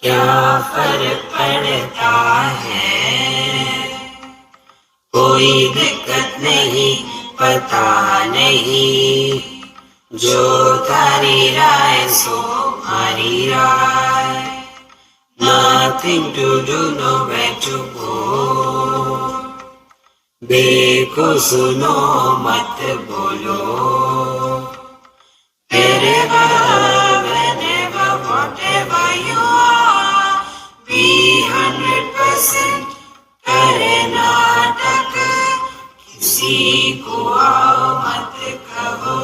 क्या फर्क पड़ता है, कोई दिक्कत नहीं, पता नहीं, जो तारी राय सो हमारी राय, nothing to do, nowhere to go, देखो सुनो मत बोलो, wherever, whenever, whatever you are, be 100% करे नाटक, किसी को आओ मत कहो,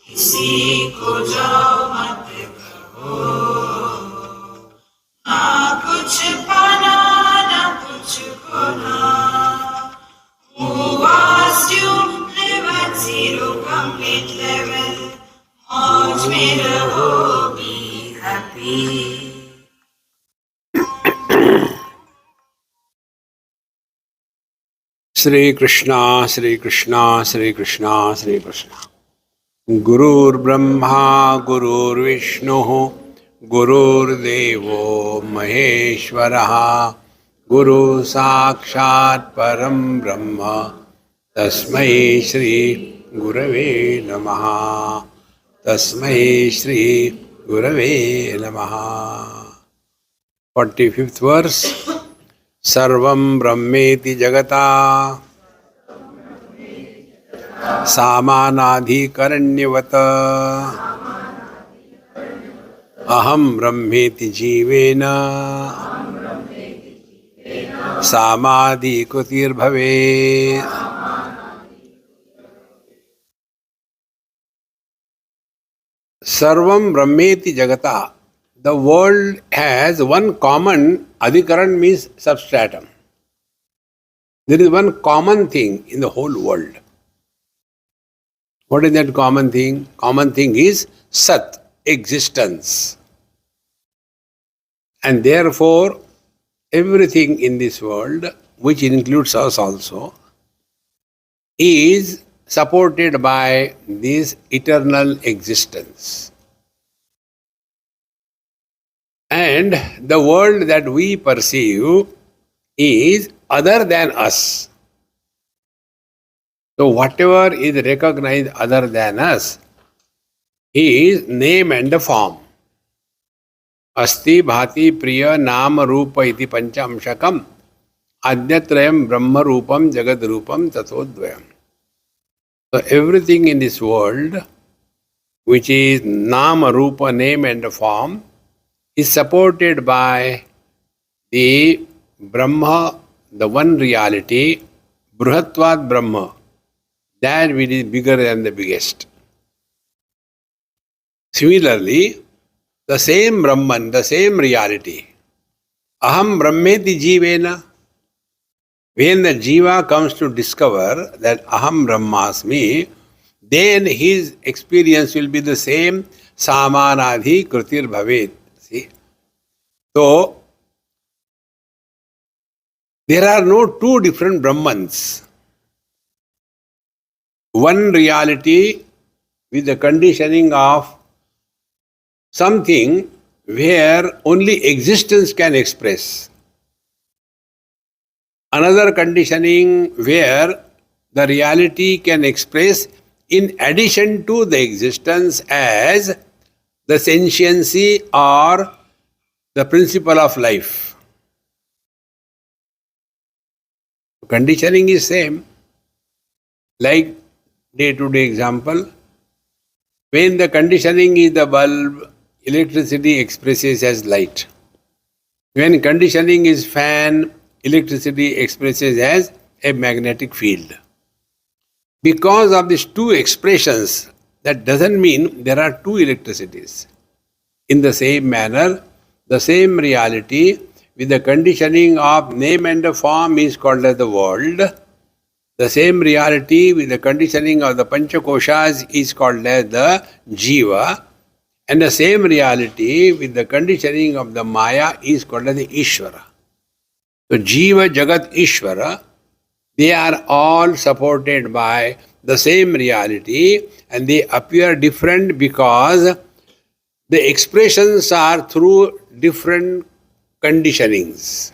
किसी को जाओ मत कहो, ना कुछ पाना ना कुछ खोना, who asked you live at zero complete level, मौज में रहो, be happy. Shri Krishna, Shri Krishna, Shri Krishna, Shri Krishna. Gurur Brahma, Gurur Vishnu, Gurur Devo Maheshwaraha, Guru Sakshat Param Brahma, Tasmai Shri Gurave Namaha, Tasmai Shri Gurave Namaha. 45th verse. सर्वं ब्रह्मेति जगता सामानाधिकरण्यवत् अहं ब्रह्मेति जीवेन सामाधिकृतिर्भवेत्. सर्वं ब्रह्मेति जगता. The world has one common adhikaran, means substratum. There is one common thing in the whole world. What is that common thing? Common thing is Sat, existence. And therefore, everything in this world, which includes us also, is supported by this eternal existence. And the world that we perceive is other than us. So whatever is recognized other than us is name and form. Asti bhati priya nama rupa iti panchamshakam adyatrayam brahma rupam jagad rupam tatodvayam. So everything in this world, which is nama rupa, name and form, is supported by the Brahma, the one reality, Bruhatvad Brahma, that which is bigger than the biggest. Similarly, the same Brahman, the same reality, Aham Brahmeti Jivena, when the Jiva comes to discover that Aham Brahmasmi, then his experience will be the same, Samanadhi Kritir Bhavet. So, there are no two different Brahmans. One reality with the conditioning of something where only existence can express. Another conditioning where the reality can express in addition to the existence as the sentiency or the principle of life. Conditioning is same. Like day-to-day example, when the conditioning is the bulb, electricity expresses as light. When conditioning is fan, electricity expresses as a magnetic field. Because of these two expressions, that doesn't mean there are two electricities. In the same manner, the same reality with the conditioning of name and form is called as the world. The same reality with the conditioning of the Panchakoshas is called as the Jiva. And the same reality with the conditioning of the Maya is called as the Ishvara. So Jiva, Jagat, Ishvara, they are all supported by the same reality and they appear different because The expressions are through different conditionings.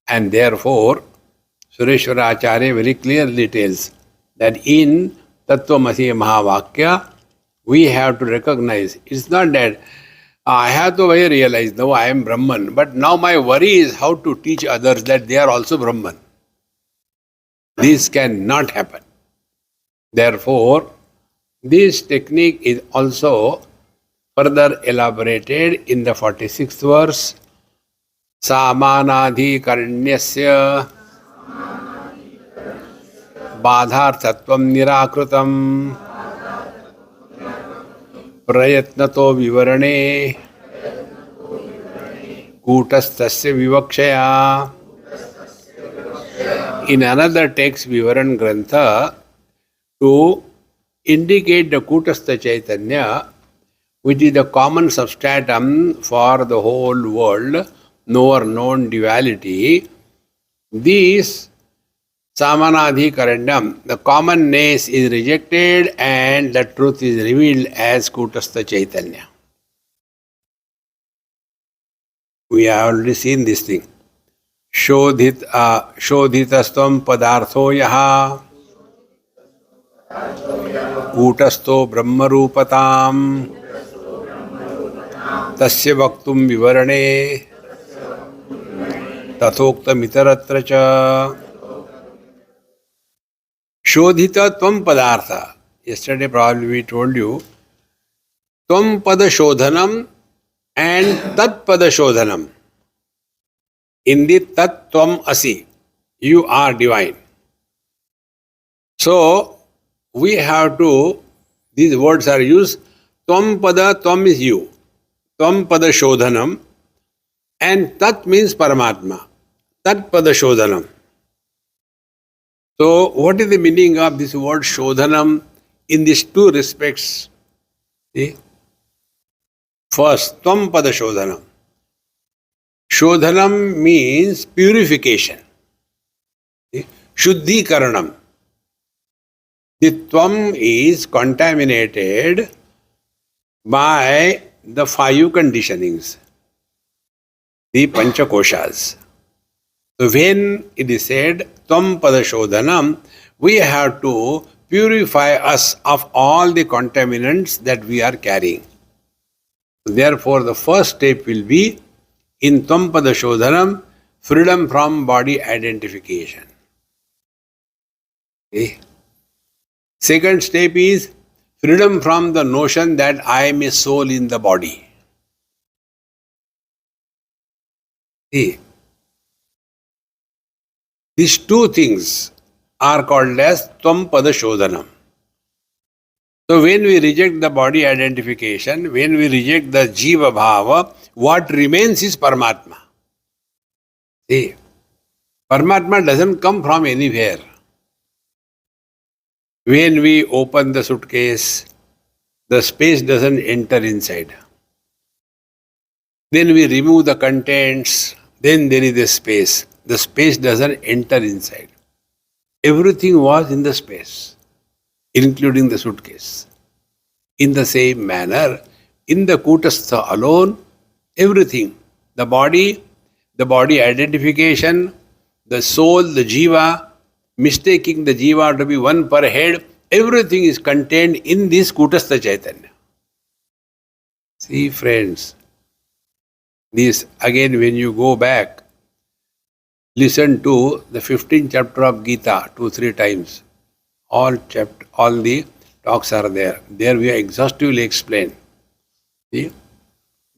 And therefore, Sureshwara Acharya very clearly tells that in Tattvamasi Mahavakya, we have to recognize, it's not that I have to realize, now I am Brahman, but now my worry is how to teach others that they are also Brahman. This cannot happen. Therefore, this technique is also further elaborated in the 46th verse. Samanadhikaranyasya badharthatvam nirakrutam prayatnato vivarane kutastasya vivakshaya. In another text, Vivaran Grantha, to indicate the Kutastha Chaitanya, which is the common substratum for the whole world, known duality, this Samanadhikaranyam, the commonness is rejected and the truth is revealed as Kutastha Chaitanya. We have already seen this thing. शोधितस्त्वं पदार्थो यः कूटस्थो ब्रह्मरूपताम् तस्य वक्तुं विवरणे तथोक्तमितरत्र च. शोधितत्वं पदार्थ. Yesterday probably we told you त्वं पद शोधनम and tat pada shodhanam. In the tat tvam asi, you are divine. So we have to, these words are used, tvam pada, tvam is you, tvam pada shodhanam, and tat means Paramatma, tat pada shodhanam. So what is the meaning of this word shodhanam in these two respects? See? First, tvam pada shodhanam. Shodhanam means purification. Shuddhikaranam. The tvam is contaminated by the 5 conditionings, the panchakoshas. So when it is said tvam pada shodhanam, we have to purify us of all the contaminants that we are carrying. Therefore, the first step will be in tvam pada shodhanam, freedom from body identification. Okay. Second step is freedom from the notion that I am a soul in the body. See, these two things are called as tvam pada shodhanam. So when we reject the body identification, when we reject the jiva bhava, what remains is Paramatma. See, Paramatma doesn't come from anywhere. When we open the suitcase, the space doesn't enter inside. Then we remove the contents, then there is a space. The space doesn't enter inside. Everything was in the space, including the suitcase. In the same manner, in the Kutastha alone, everything, the body identification, the soul, the jiva, mistaking the jiva to be one per head, everything is contained in this Kutastha Chaitanya. See friends, this again when you go back, listen to the 15th chapter of Gita 2-3 times. All the talks are there. There we are exhaustively explained. See?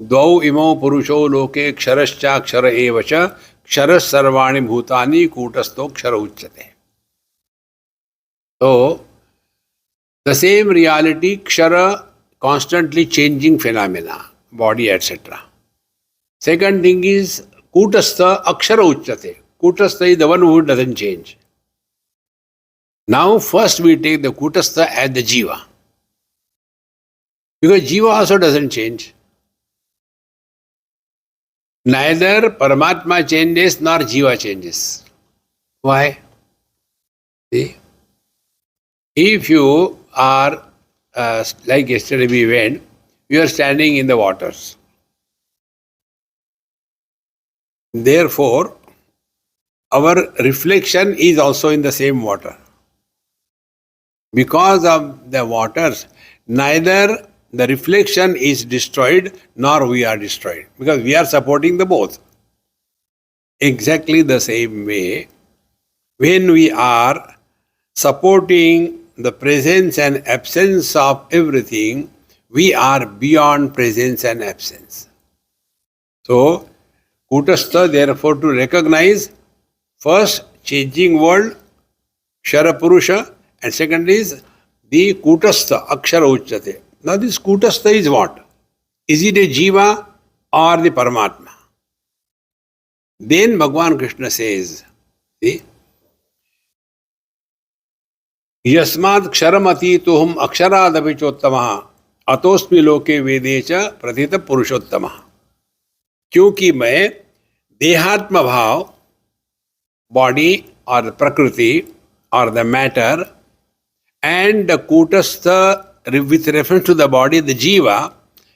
Dvau imau purusho loke ksharascha kshara evacha ksharas sarvani bhutani kutasto kshara uchyate. So, the same reality, kshara, constantly changing phenomena, body, etc. Second thing is kutastha akshara uchyate. Kutastha is the one who doesn't change. Now first we take the Kutastha as the Jiva. Because Jiva also doesn't change. Neither Paramatma changes nor Jiva changes. Why? See? If you are, like yesterday we went, you are standing in the waters. Therefore, our reflection is also in the same water. Because of the waters, neither the reflection is destroyed nor we are destroyed, because we are supporting the both. Exactly the same way, when we are supporting the presence and absence of everything, we are beyond presence and absence. So, Kutastha, therefore, to recognize first changing world, Kshara Purusha, and second is the Kutastha, Akshara Uchyate. Now, this Kutastha is what? Is it a Jiva or the Paramatma? Then Bhagavan Krishna says, see, Yasmad Ksharamati tuhum Aksharadavichottamaha Atosmi loke vedecha prathita Purushottamaha. क्योंकि मैं देहात्म भाव, body or the prakriti or the matter, and the kutastha with reference to the body, the jiva,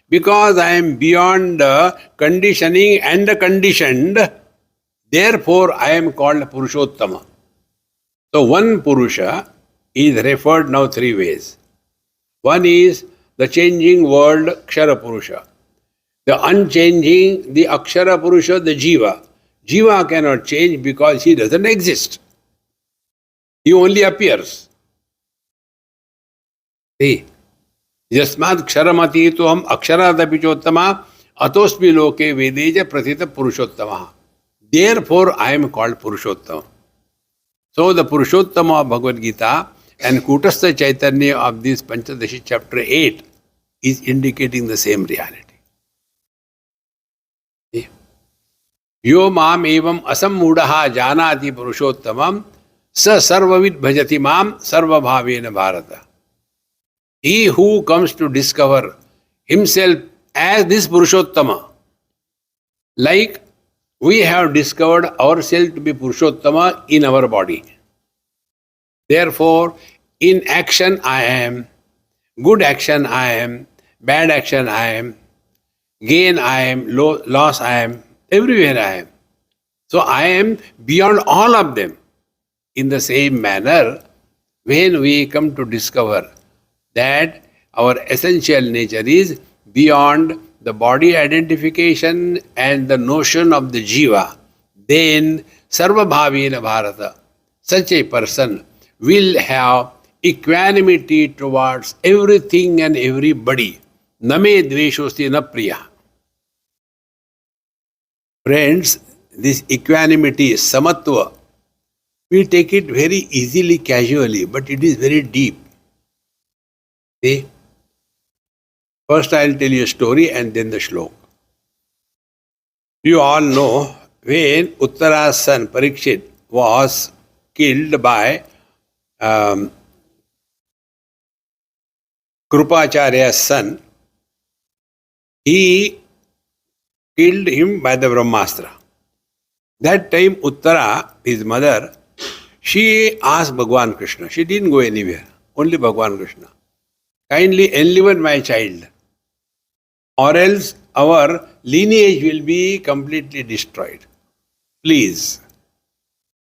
because I am beyond the conditioning and the conditioned, therefore I am called Purushottama. So one Purusha is referred now three ways. One is the changing world, Kshara Purusha. The unchanging, the Akshara Purusha, the Jiva. Jiva cannot change because he doesn't exist. He only appears. See, Yasmad Ksharamati tuham Aksharadapichottama Atosmi loke vedeja prathita Purushottama. Therefore, I am called Purushottama. So, the Purushottama of Bhagavad Gita and Kutastha Chaitanya of this Panchadashi chapter 8 is indicating the same reality. Yo mam evam asammudaha janati purushottamam sa sarvavid bhajati mam sarvabhavena bharata. He who comes to discover himself as this Purushottama, like we have discovered ourselves to be Purushottama in our body. Therefore, in action I am, good action I am, bad action I am, gain I am, loss I am, everywhere I am. So I am beyond all of them. In the same manner, when we come to discover that our essential nature is beyond the body identification and the notion of the jiva, then sarvabhavena bharata, such a person will have equanimity towards everything and everybody. Name dveshosti na priya. Friends, this equanimity, samatva, we take it very easily, casually, but it is very deep. See? First I will tell you a story and then the shlok. You all know when Uttara's son Parikshit was killed by Krupacharya's son, he killed him by the Brahmastra. That time Uttara, his mother, she asked Bhagavan Krishna, she didn't go anywhere, only Bhagavan Krishna, kindly enliven my child, or else our lineage will be completely destroyed. Please.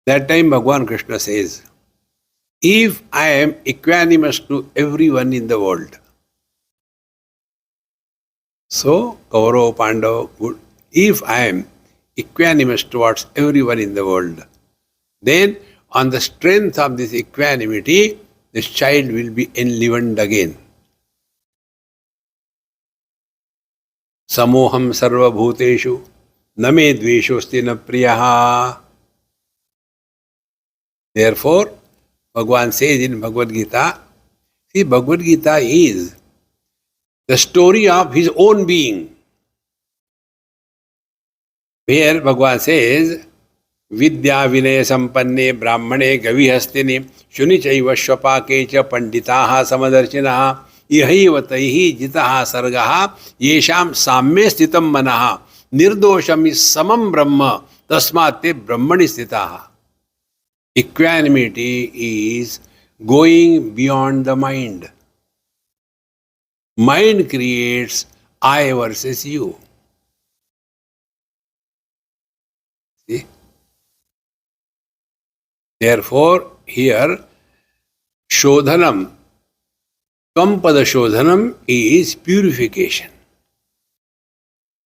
That time Bhagavan Krishna says, if I am equanimous to everyone in the world, so Kaurava, Pandava, good, if I am equanimous towards everyone in the world, then on the strength of this equanimity, this child will be enlivened again. Samoham sarva bhuteshu name dveshosti na priyaha. Therefore, Bhagavan says in Bhagavad Gita, see, Bhagavad Gita is the story of his own being. Where Bhagavan says, Vidya vinaya sampanne brahmane gavihastine shunichaiva shvapake cha panditaha samadarshinaha ihaiva taihi jitaha sargaha yesham samme stitam manaha nirdosham is samam brahma tasmat te brahmani stitaha. Equanimity is going beyond the mind. Mind creates I versus you. See? Therefore, here, Shodhanam, Kampada Shodhanam is purification.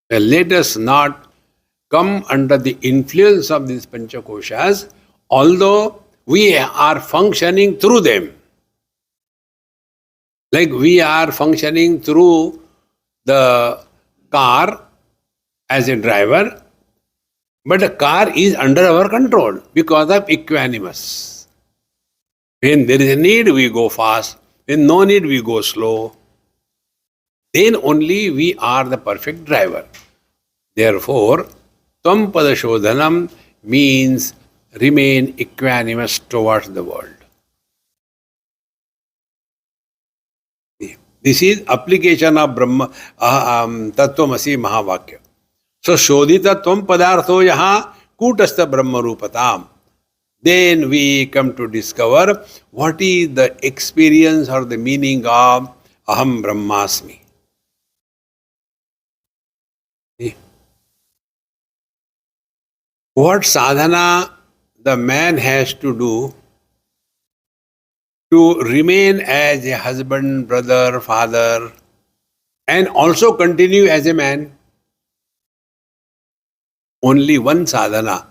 Well, let us not come under the influence of these Panchakoshas, although we are functioning through them. Like we are functioning through the car as a driver, but the car is under our control because of equanimous. When there is a need, we go fast. When no need, we go slow. Then only we are the perfect driver. Therefore, Tvam Pada Shodhanam means remain equanimous towards the world. This is application of Brahma Tattvamasi Mahavakya. So Shodhita Tvam Padartho Yaha Kutastha Brahma Rupatam. Then we come to discover what is the experience or the meaning of Aham Brahmasmi. What sadhana the man has to do to remain as a husband, brother, father, and also continue as a man? Only one sadhana.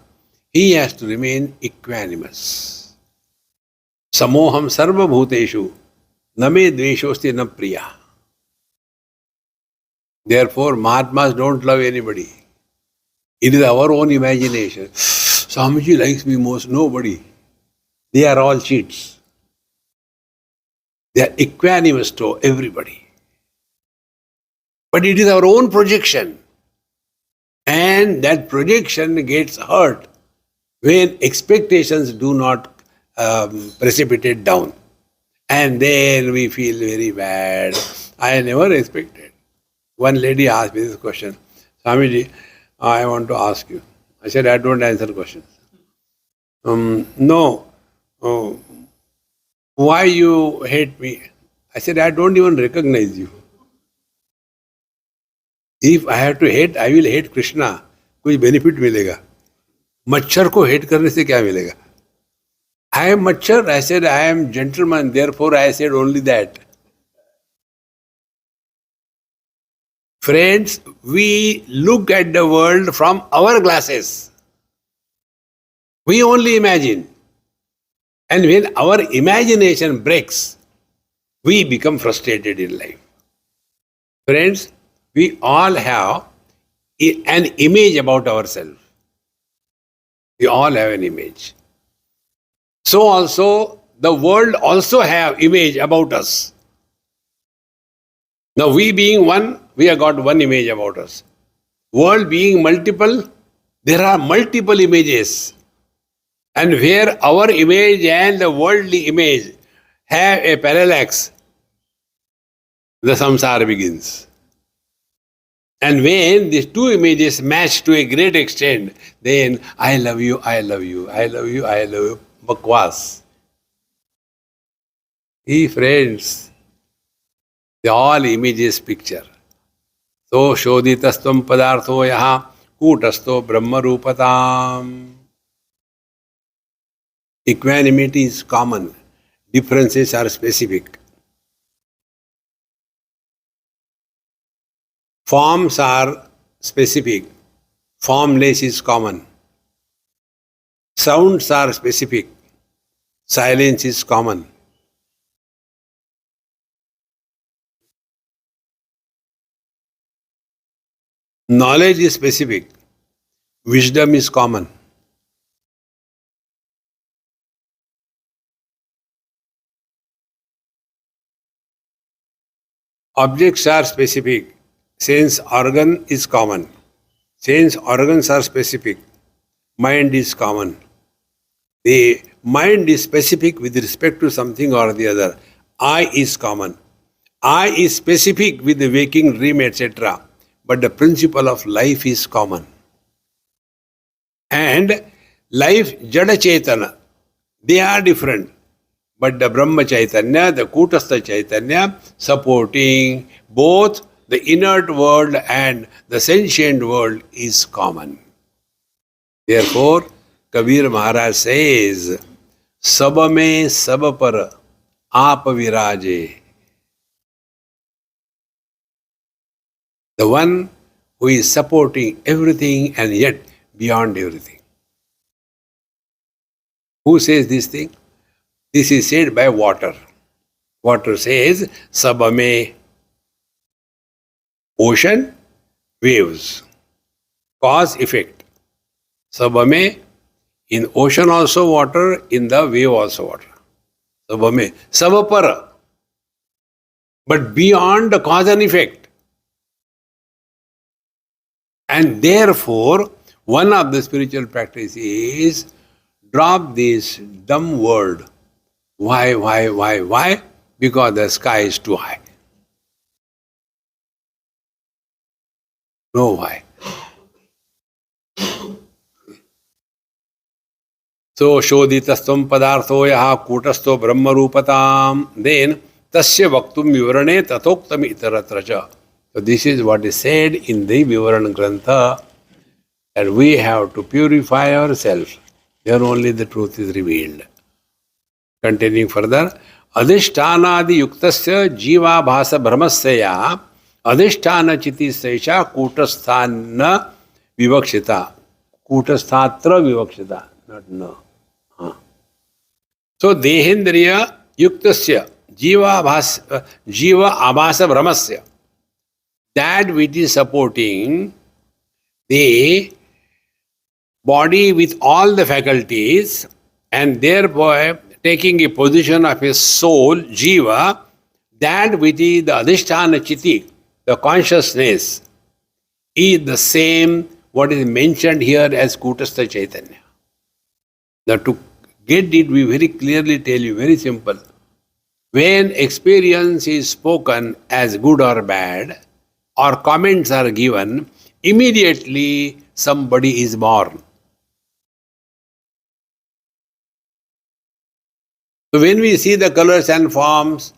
He has to remain equanimous. Samoham sarva bhuteshu name dveshosti na priya. Therefore, Mahatmas don't love anybody. It is our own imagination. Swamiji likes me most. Nobody. They are all cheats. They are equanimous to everybody. But it is our own projection. And that projection gets hurt when expectations do not precipitate down. And then we feel very bad. I never expected. One lady asked me this question. Swamiji, I want to ask you. I said, I don't answer questions. No. Why you hate me? I said, I don't even recognize you. If I have to hate, I will hate Krishna. कुछ benefit मिलेगा. मच्छर को hate करने से क्या मिलेगा? I am मच्छर. I said, I am gentleman. Therefore, I said only that. Friends, we look at the world from our glasses. We only imagine. And when our imagination breaks, we become frustrated in life. Friends, we all have an image about ourselves. We all have an image. So also, the world also have image about us. Now we being one, we have got one image about us. World being multiple, there are multiple images. And where our image and the worldly image have a parallax, the samsara begins. And when these two images match to a great extent, then I love you, I love you, I love you, I love you, bakwas. Hey friends, the all images picture. So shodhitastam padartho yaha kutasto brahma rupatam. Equanimity is common. Differences are specific. Forms are specific. Formless is common. Sounds are specific. Silence is common. Knowledge is specific. Wisdom is common. Objects are specific. Sense organ is common. Sense organs are specific. Mind is common. The mind is specific with respect to something or the other. I is common. I is specific with the waking dream, etc. But the principle of life is common. And life, Jada Chetana, they are different. but the Brahma Chaitanya, the Kutastha Chaitanya, supporting both the inert world and the sentient world is common. Therefore, Kabir Maharaj says, Sab mein sab par aap viraje. The one who is supporting everything and yet beyond everything. Who says this thing? This is said by water. Water says, Sab mein, ocean, waves, cause, effect. Sab mein, in ocean also water, in the wave also water. Sab mein, sab par. But beyond the cause and effect. And therefore, one of the spiritual practice is drop this dumb word. Why? Because the sky is too high. No why. So, shoditastvam padartho yaha kutasto brahma rupatam. Then, tasya vaktum vivarane tatoktam itaratracha. So, this is what is said in the Vivaran Grantha, that we have to purify ourselves. Then only the truth is revealed. Continuing further, adhishtanadi yuktasya jiva bhasa brahmasya adhishtana chiti saisha kutasthana vivakshita. Kutasthatra vivakshita, not no. So, dehendriya yuktasya jiva abhasa brahmasya, that which is supporting the body with all the faculties and thereby taking a position of a soul, jiva, that which is the adhisthana chiti, the consciousness, is the same what is mentioned here as Kutastha Chaitanya. Now to get it, we very clearly tell you, very simple. When experience is spoken as good or bad, or comments are given, immediately somebody is born. So when we see the colors and forms,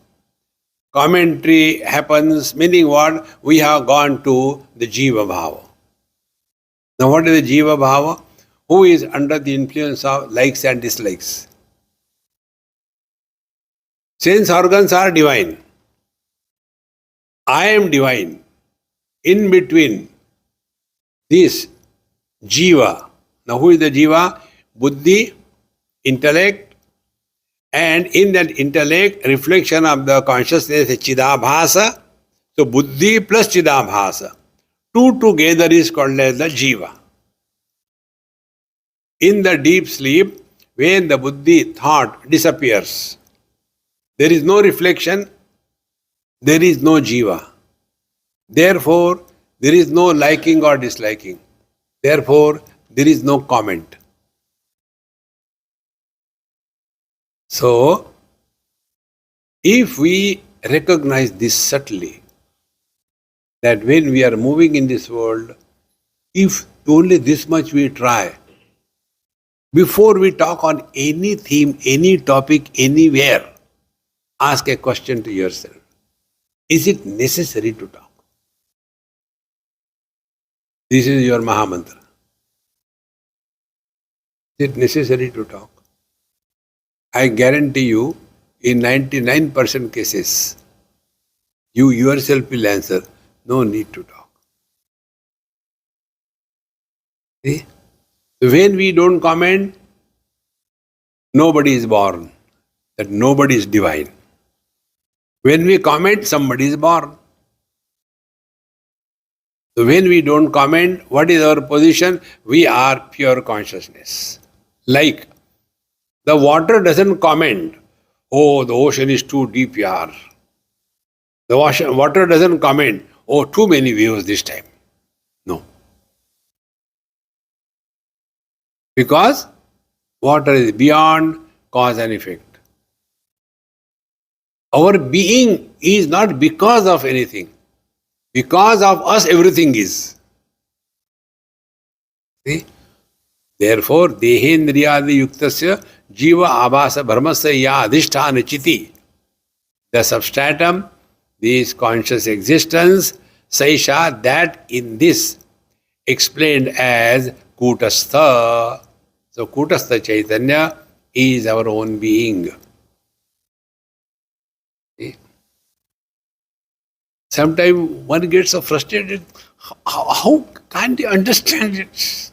commentary happens, meaning what? We have gone to the Jiva Bhava. Now what is the Jiva Bhava? Who is under the influence of likes and dislikes? Sense organs are divine. I am divine. In between this Jiva. Now who is the Jiva? Buddhi, intellect, and in that intellect, reflection of the consciousness is Chidabhasa. So Buddhi plus Chidabhasa. Two together is called as the Jiva. In the deep sleep, when the Buddhi thought disappears, there is no reflection, there is no Jiva. Therefore, there is no liking or disliking. Therefore, there is no comment. So, if we recognize this subtly, that when we are moving in this world, if only this much we try, before we talk on any theme, any topic, anywhere, ask a question to yourself. Is it necessary to talk? This is your Mahamantra. Is it necessary to talk? I guarantee you, in 99% cases, you yourself will answer, no need to talk. See? When we don't comment, nobody is born. That nobody is divine. When we comment, somebody is born. So when we don't comment, what is our position? We are pure consciousness. Like, the water doesn't comment, oh, the ocean is too deep, yaar. The water doesn't comment, oh, too many waves this time. No. Because water is beyond cause and effect. Our being is not because of anything. Because of us, everything is. See? Therefore, dehendriyadi yuktasya jiva abhasa brahmasya ya adhisthana chiti. The substratum, this conscious existence, saisha, that in this explained as Kutastha. So Kutastha Chaitanya is our own being. Sometimes one gets so frustrated. How can't you understand it?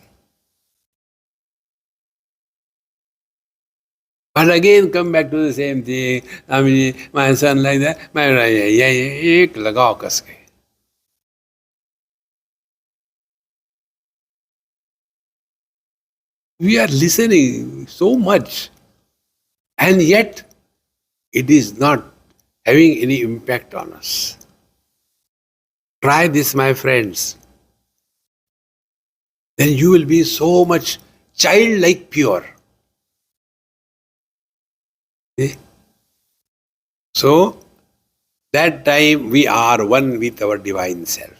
But again, come back to the same thing. I mean, my son like that. एक लगाओ कस के. We are listening so much, and yet it is not having any impact on us. Try this, my friends. Then you will be so much childlike pure. See? So, that time we are one with our divine self.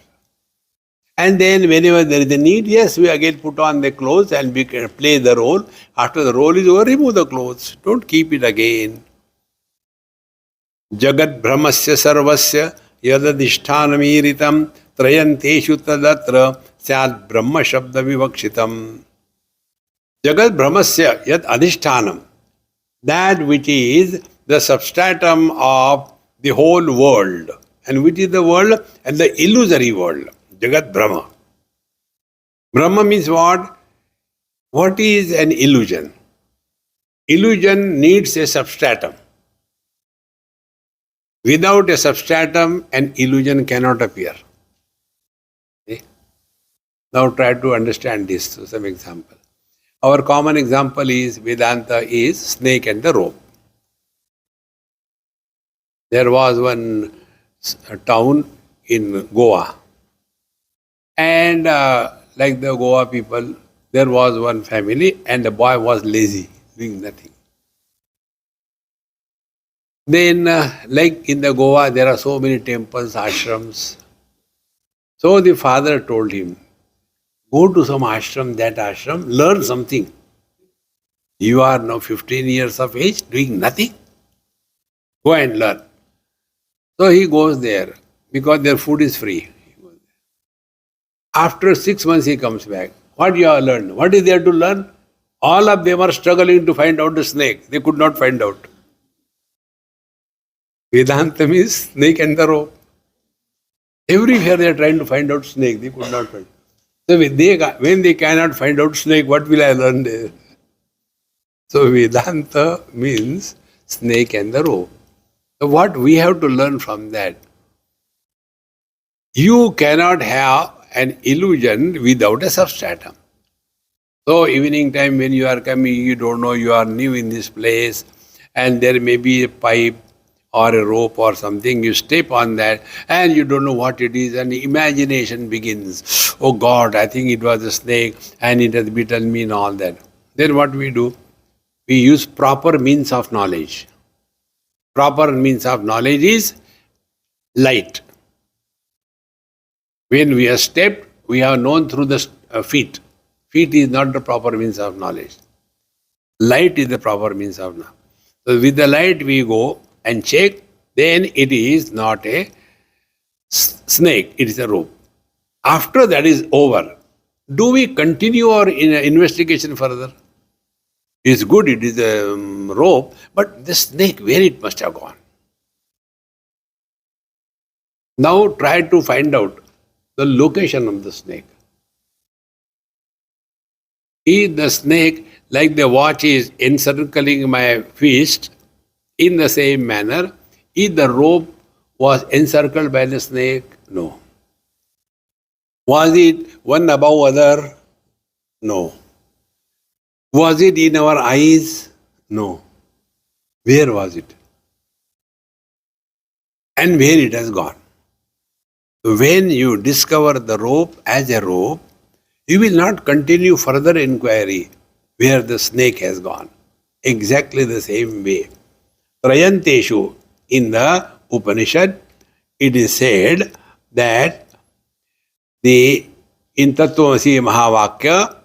And then whenever there is a need, yes, we again put on the clothes and we can play the role. After the role is over, remove the clothes. Don't keep it again. Jagat brahmasya sarvasya yadadishtanamiritam trayanteshu tadatra syad brahma shabda vivakshitam. Jagat brahmasya yad adhishtanam. That which is the substratum of the whole world. And which is the world? And the illusory world. Jagat Brahma. Brahma means what? What is an illusion? Illusion needs a substratum. Without a substratum, an illusion cannot appear. Okay? Now try to understand this through some example. Our common example is Vedanta is snake and the rope. There was one town in Goa. And like the Goa people, there was one family and the boy was lazy, doing nothing. Then, like in the Goa, there are so many temples, ashrams. So the father told him, go to some ashram, that ashram, learn something. You are now 15 years of age, doing nothing. Go and learn. So he goes there because their food is free. After 6 months he comes back. What you have learned? What is there to learn? All of them are struggling to find out the snake. They could not find out. Vedanta means snake and the rope. Everywhere they are trying to find out snake. They could not find. So when they cannot find out snake, what will I learn there? So Vedanta means snake and the rope. So what we have to learn from that? You cannot have an illusion without a substratum. So evening time when you are coming, you don't know, you are new in this place and there may be a pipe or a rope or something, you step on that and you don't know what it is and imagination begins. Oh God, I think it was a snake and it has bitten me and all that. Then what we do? We use proper means of knowledge. Proper means of knowledge is light. When we have stepped, we have known through the feet. Feet is not the proper means of knowledge. Light is the proper means of knowledge. So with the light we go and check, then it is not a snake, it is a rope. After that is over, do we continue our investigation further? It's good, it is a rope, but the snake, where it must have gone? Now try to find out the location of the snake. Is the snake, like the watch is encircling my fist, in the same manner, is the rope was encircled by the snake? No. Was it one above other? No. Was it in our eyes? No. Where was it? And where it has gone? When you discover the rope as a rope, you will not continue further inquiry where the snake has gone. Exactly the same way. Trayanteshu, in the Upanishad, it is said that in Tattvamasi Mahavakya,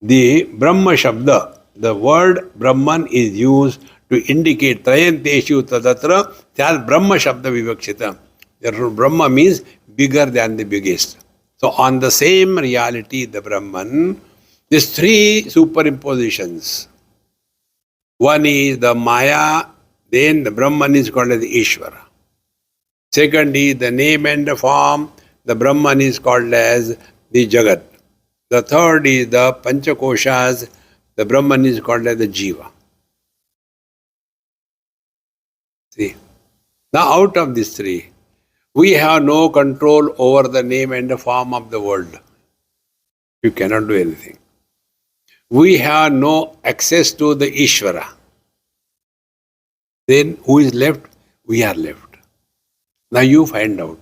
The Brahma Shabda, the word Brahman is used to indicate Trayanteshu Tadatra, that Brahma Shabda Vivakshita. Therefore, Brahma means bigger than the biggest. So, on the same reality, the Brahman, there's three superimpositions. One is the Maya, then the Brahman is called as the Ishvara. Second is the name and the form, the Brahman is called as the Jagat. The third is the Panchakoshas, the Brahman is called as the Jiva. See, now out of these three, we have no control over the name and the form of the world. You cannot do anything. We have no access to the Ishvara. Then who is left? We are left. Now you find out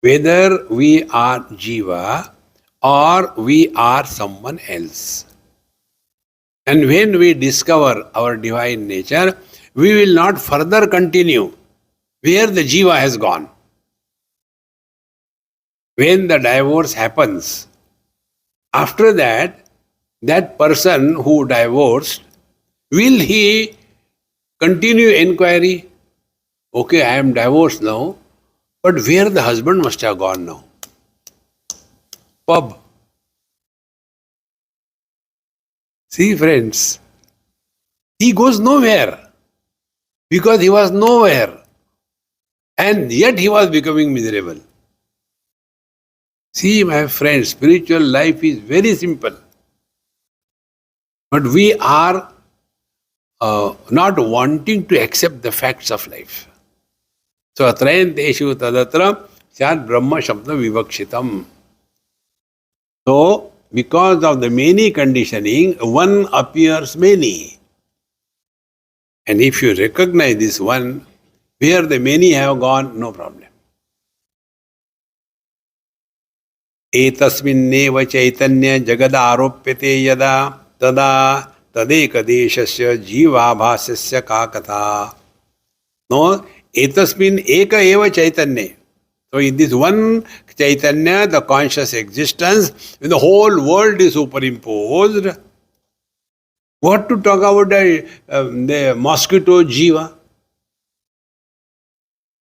whether we are Jiva or we are someone else. And when we discover our divine nature, we will not further continue where the Jiva has gone. When the divorce happens, after that, that person who divorced, will he continue inquiry? Okay, I am divorced now, but where the husband must have gone now? Pub. See, friends, he goes nowhere because he was nowhere and yet he was becoming miserable. See, my friends, spiritual life is very simple. But we are not wanting to accept the facts of life. So, atrayanteshu tadatra syat brahma shabda vivakshitam. So, because of the many conditioning, one appears many. And if you recognize this one, where the many have gone, no problem. Etasminneva chaitanya jagadaropyate yada tada tadekadeshasya jivabhasasya ka katha. No, etasmin eka eva chaitanya. So in this one chaitanya, the conscious existence, when the whole world is superimposed, what to talk about the mosquito jiva?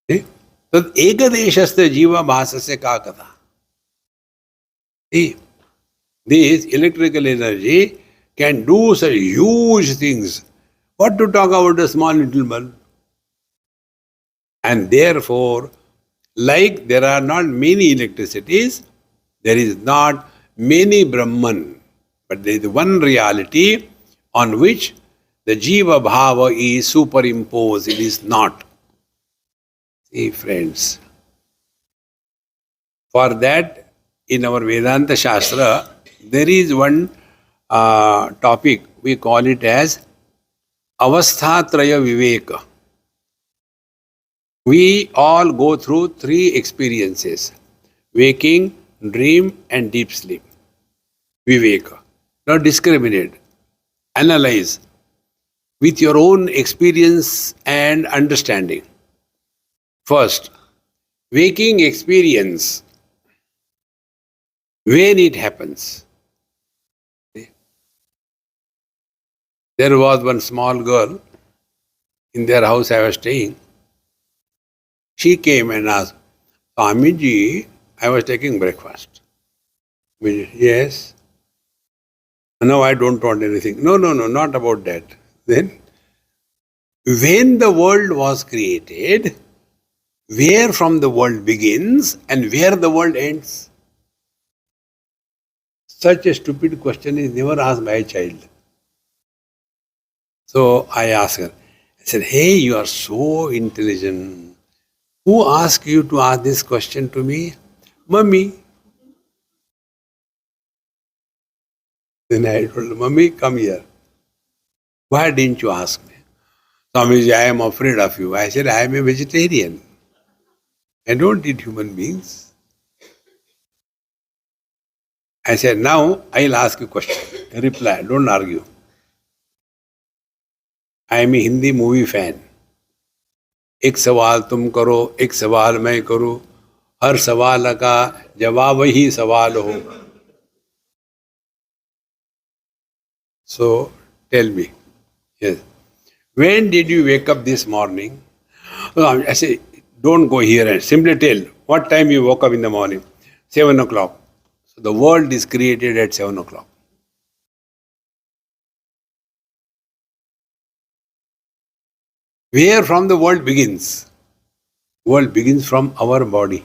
See? So ekadeshasya jiva bhasasya ka katha. See, this electrical energy can do such huge things. What to talk about a small little bulb? And therefore, like there are not many electricities, there is not many Brahman, but there is one reality on which the Jiva Bhava is superimposed. It is not. See, friends, for that, in our Vedanta Shastra, there is one topic, we call it as Avasthatraya Viveka. We all go through three experiences: waking, dream, and deep sleep. Viveka. Now discriminate, analyze with your own experience and understanding. First, waking experience. When it happens. There was one small girl in their house I was staying. She came and asked, Swamiji, I was taking breakfast. Yes. No, I don't want anything. No, not about that. Then, when the world was created, where from the world begins and where the world ends? Such a stupid question is never asked by a child. So I asked her, I said, hey, you are so intelligent. Who asked you to ask this question to me? Mummy. Then I told her, Mummy, come here. Why didn't you ask me? Swamiji, I am afraid of you. I said, I am a vegetarian. I don't eat human beings. I said, now I'll ask you a question. Reply, don't argue. I am a Hindi movie fan. एक सवाल तुम करो, एक सवाल मैं करूं, हर सवाल का जवाब ही सवाल हो. So, tell me. Yes. When did you wake up this morning? I say, don't go here and simply tell what time you woke up in the morning. 7 o'clock. So the world is created at 7 o'clock. Where from the world begins? World begins from our body.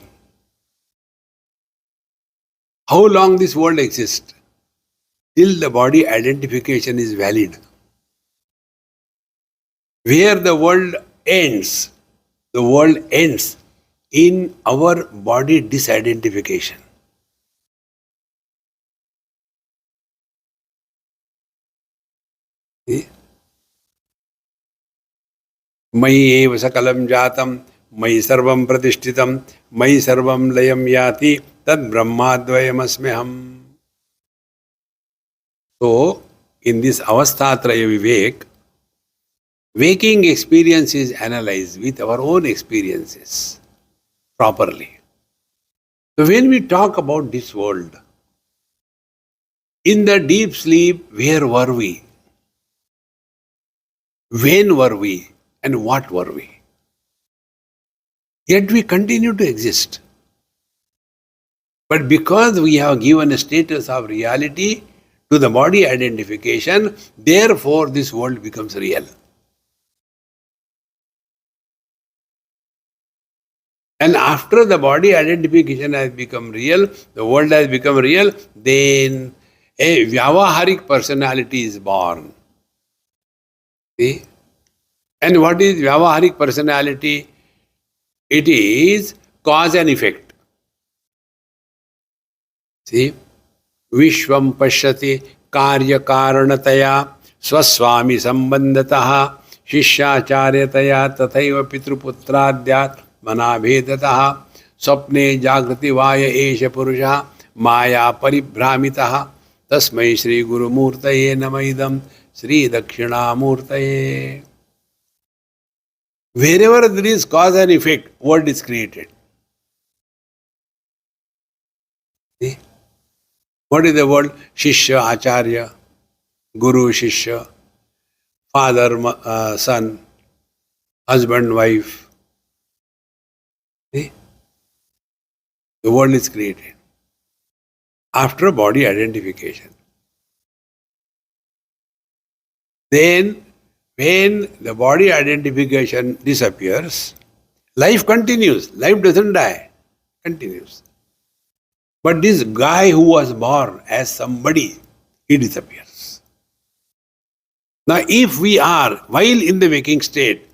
How long this world exists? Till the body identification is valid. Where the world ends in our body disidentification. See? मयि एव सकलं जातं मयि सर्वं प्रतिष्ठितं मयि सर्वं लयं याति तद् ब्रह्माद्वयमस्म्यहम्. So, in this avasthatraya vivek, waking experience is analyzed with our own experiences properly. So, when we talk about this world, in the deep sleep, where were we? When were we? And what were we? Yet we continue to exist. But because we have given a status of reality to the body identification, therefore this world becomes real. And after the body identification has become real, the world has become real, then a Vyavaharik personality is born. See? And what is Vyavaharik personality? It is cause and effect. See? Vishvam pashyati karya karanataya swaswami sambandataha shishyacharyataya tathaiva pitruputradhyat manabhedataha swapne jagrati vaya esha purusha maya paribhramitaha tasmai Shri Guru Murtaye namaidam Shri Dakshina Murtaye. Wherever there is cause and effect, world is created. See? What is the word? Shishya, Acharya, Guru, Shishya, father, son, husband, wife. See? The world is created after body identification. Then, when the body identification disappears, life continues. Life doesn't die, continues. But this guy who was born as somebody, he disappears. Now, if we are, while in the waking state,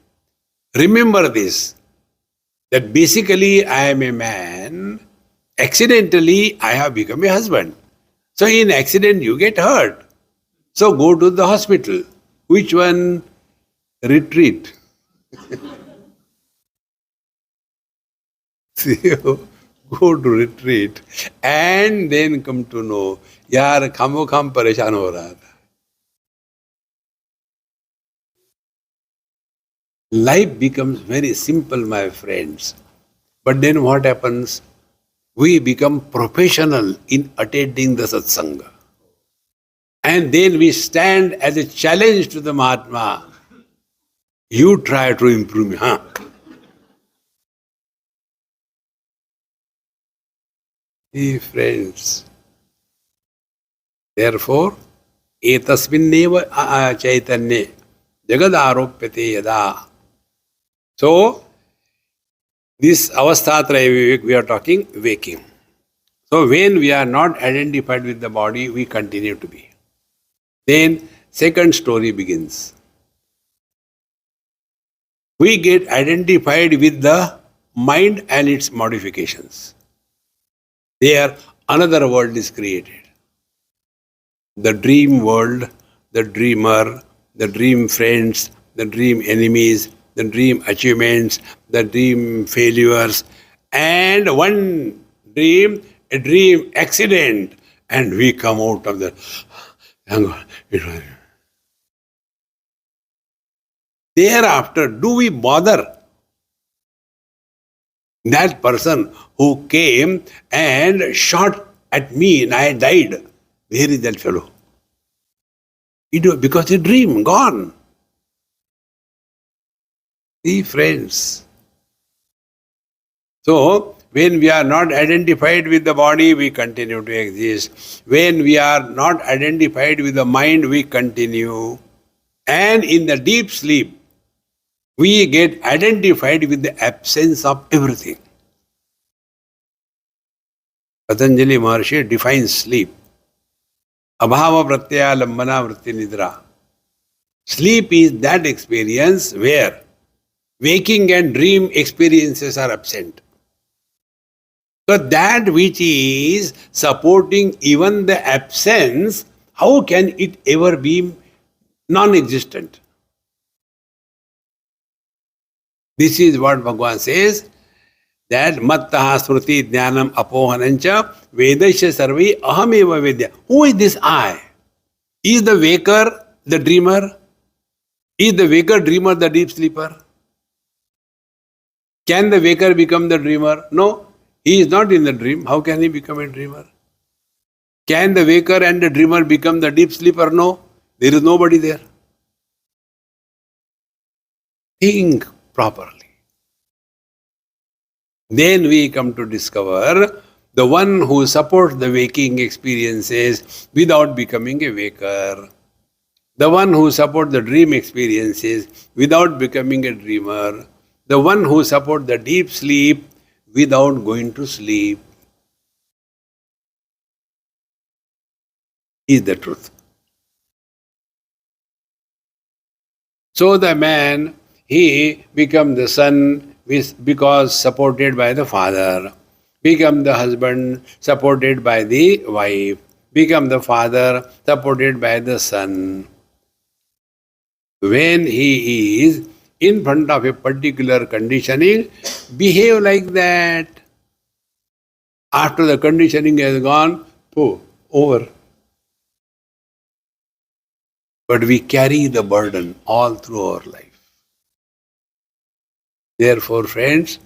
remember this, that basically I am a man, accidentally I have become a husband. So in accident you get hurt. So go to the hospital. Which one? Retreat. Go to retreat and then come to know, yaar khamo kham pareshan ho raha tha. Life becomes very simple, my friends. But then what happens? We become professional in attending the satsanga. And then we stand as a challenge to the Mahatma. You try to improve me, huh? Hey friends, therefore, etasminneva chaitanye jagadaropyate yada. So, this avasthatraya vivek, we are talking waking. So, when we are not identified with the body, we continue to be. Then, second story begins. We get identified with the mind and its modifications. There, another world is created. The dream world, the dreamer, the dream friends, the dream enemies, the dream achievements, the dream failures, and one dream, a dream accident, and we come out of the. Thereafter, do we bother that person who came and shot at me and I died? Where is that fellow? Because a dream, gone. See, friends. So, when we are not identified with the body, we continue to exist. When we are not identified with the mind, we continue. And in the deep sleep, we get identified with the absence of everything. Patanjali Maharshi defines sleep. Abhava pratyaya lambana vritti nidra. Sleep is that experience where waking and dream experiences are absent. So that which is supporting even the absence, how can it ever be non-existent? This is what Bhagavan says, that mattaha smriti jnanam apohanancha vedasya sarvi ahameva vedya. Who is this I? Is the waker the dreamer? Is the waker dreamer the deep sleeper? Can the waker become the dreamer? No. He is not in the dream. How can he become a dreamer? Can the waker and the dreamer become the deep sleeper? No. There is nobody there. Think properly. Then we come to discover the one who supports the waking experiences without becoming a waker. The one who supports the dream experiences without becoming a dreamer. The one who supports the deep sleep without going to sleep is the truth. So the man, he becomes the son because supported by the father, become the husband supported by the wife, become the father supported by the son. When he is in front of a particular conditioning, behave like that. After the conditioning has gone, over. But we carry the burden all through our life. Therefore, friends,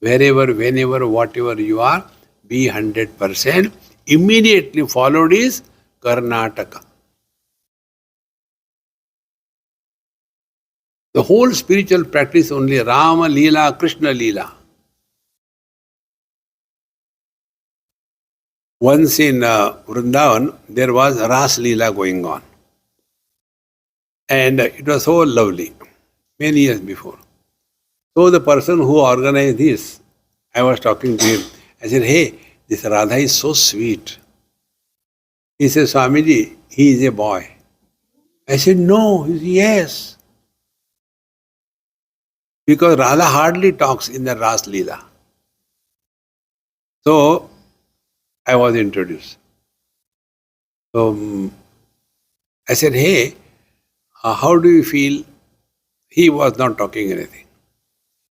wherever, whenever, whatever you are, be 100%. Immediately followed is Karnataka. The whole spiritual practice only Rama Leela, Krishna Leela. Once in Vrindavan, there was Ras Leela going on. And it was so lovely, many years before. So the person who organized this, I was talking to him. I said, hey, this Radha is so sweet. He said, Swamiji, he is a boy. I said, no. He said, yes. Because Radha hardly talks in the Ras Leela. So I was introduced. So I said, hey, how do you feel? He was not talking anything.